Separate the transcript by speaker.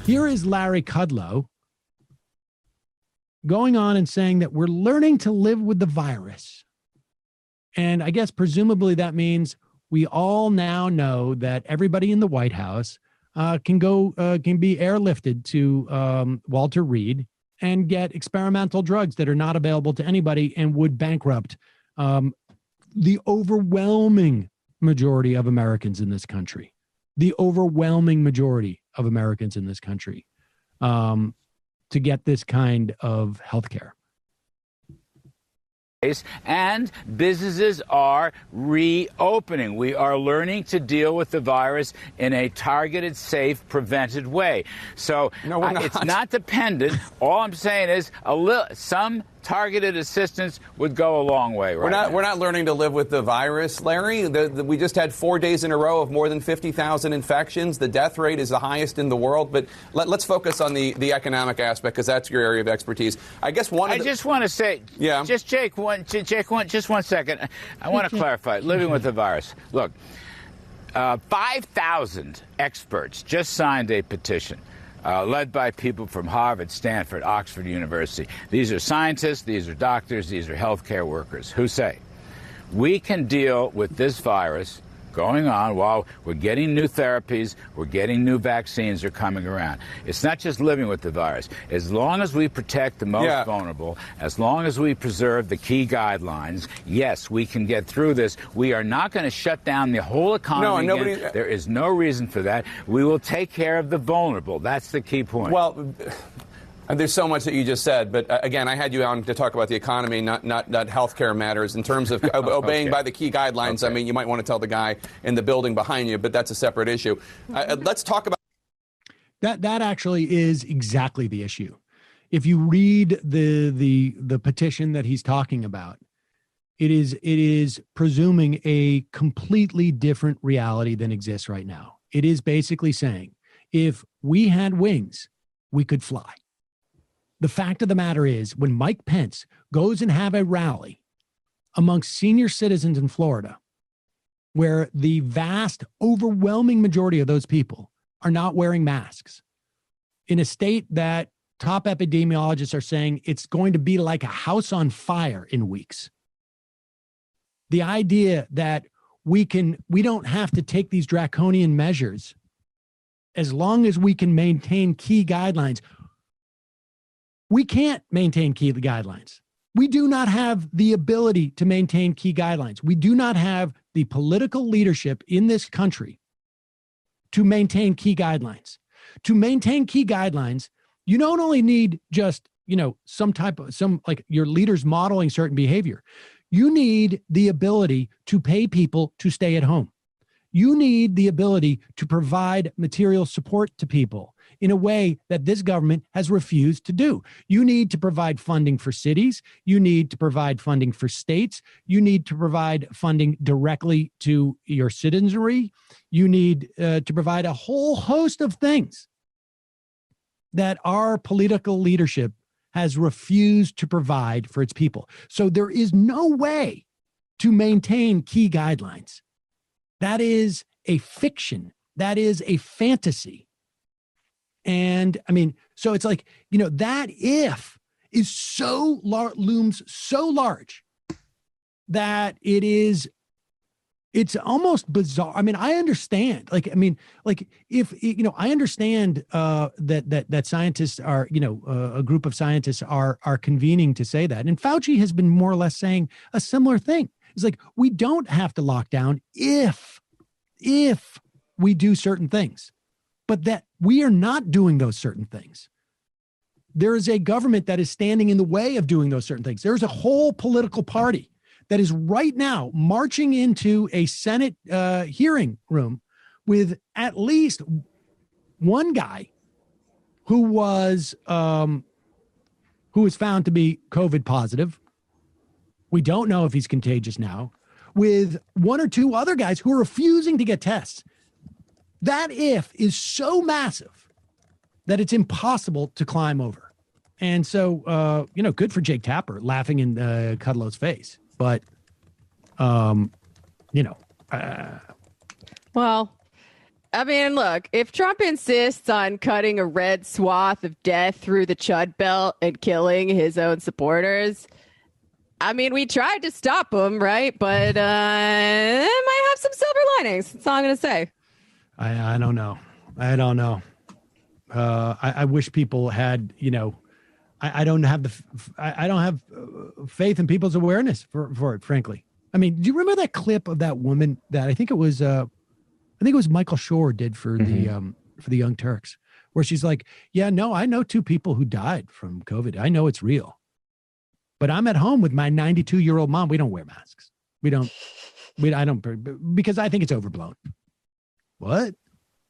Speaker 1: Here is Larry Kudlow going on and saying that we're learning to live with the virus. And I guess presumably that means we all now know that everybody in the White House can be airlifted to Walter Reed and get experimental drugs that are not available to anybody and would bankrupt the overwhelming majority of Americans in this country. The overwhelming majority of Americans in this country to get this kind of health care.
Speaker 2: And businesses are reopening. We are learning to deal with the virus in a targeted, safe, prevented way. So it's not dependent. All I'm saying is some targeted assistance would go a long way.
Speaker 3: We're not learning to live with the virus, Larry. We just had 4 days in a row of more than 50,000 infections. The death rate is the highest in the world. But let's focus on the economic aspect, because that's your area of expertise. I guess I
Speaker 2: just want to say, Jake, just 1 second. I want to clarify. Living with the virus. Look, 5,000 experts just signed a petition. Led by people from Harvard, Stanford, Oxford University. These are scientists, these are doctors, these are healthcare workers who say we can deal with this virus going on while we're getting new therapies, we're getting new vaccines are coming around. It's not just living with the virus. As long as we protect the most vulnerable, as long as we preserve the key guidelines, yes, we can get through this. We are not going to shut down the whole economy again. There is no reason for that. We will take care of the vulnerable. That's the key point.
Speaker 3: Well, there's so much that you just said, but again, I had you on to talk about the economy, not healthcare matters. In terms of obeying by the key guidelines, I mean, you might want to tell the guy in the building behind you, but that's a separate issue. Let's talk about
Speaker 1: that. Actually, is exactly the issue. If you read the petition that he's talking about, it is presuming a completely different reality than exists right now. It is basically saying, if we had wings, we could fly. The fact of the matter is, when Mike Pence goes and have a rally amongst senior citizens in Florida, where the vast, overwhelming majority of those people are not wearing masks, in a state that top epidemiologists are saying it's going to be like a house on fire in weeks. The idea that we don't have to take these draconian measures as long as we can maintain key guidelines. We can't maintain key guidelines. We do not have the ability to maintain key guidelines. We do not have the political leadership in this country to maintain key guidelines. To maintain key guidelines, you don't only need just, some your leaders modeling certain behavior. You need the ability to pay people to stay at home. You need the ability to provide material support to people in a way that this government has refused to do. You need to provide funding for cities. You need to provide funding for states. You need to provide funding directly to your citizenry. You need to provide a whole host of things that our political leadership has refused to provide for its people. So there is no way to maintain key guidelines. That is a fiction. That is a fantasy. And I mean, so it's like, that if is looms so large that it's almost bizarre. I mean, I understand, I understand that scientists are, a group of scientists are convening to say that. And Fauci has been more or less saying a similar thing. It's like, we don't have to lock down if we do certain things, but that we are not doing those certain things. There is a government that is standing in the way of doing those certain things. There's a whole political party that is right now marching into a Senate hearing room with at least one guy who was found to be COVID positive. We don't know if he's contagious now, with one or two other guys who are refusing to get tests. That if is so massive that it's impossible to climb over. And so, good for Jake Tapper laughing in Kudlow's face. But,
Speaker 4: well, I mean, look, if Trump insists on cutting a red swath of death through the Chud Belt and killing his own supporters, I mean, we tried to stop him, right? But it might have some silver linings. That's all I'm going to say.
Speaker 1: I don't know. I don't know. I wish people had, I don't have I don't have faith in people's awareness for it, frankly. I mean, do you remember that clip of that woman that I think it was Michael Shore did for the Young Turks, where she's like, yeah, no, I know 2 people who died from COVID. I know it's real, but I'm at home with my 92-year-old mom. We don't wear masks. I don't, because I think it's overblown. What?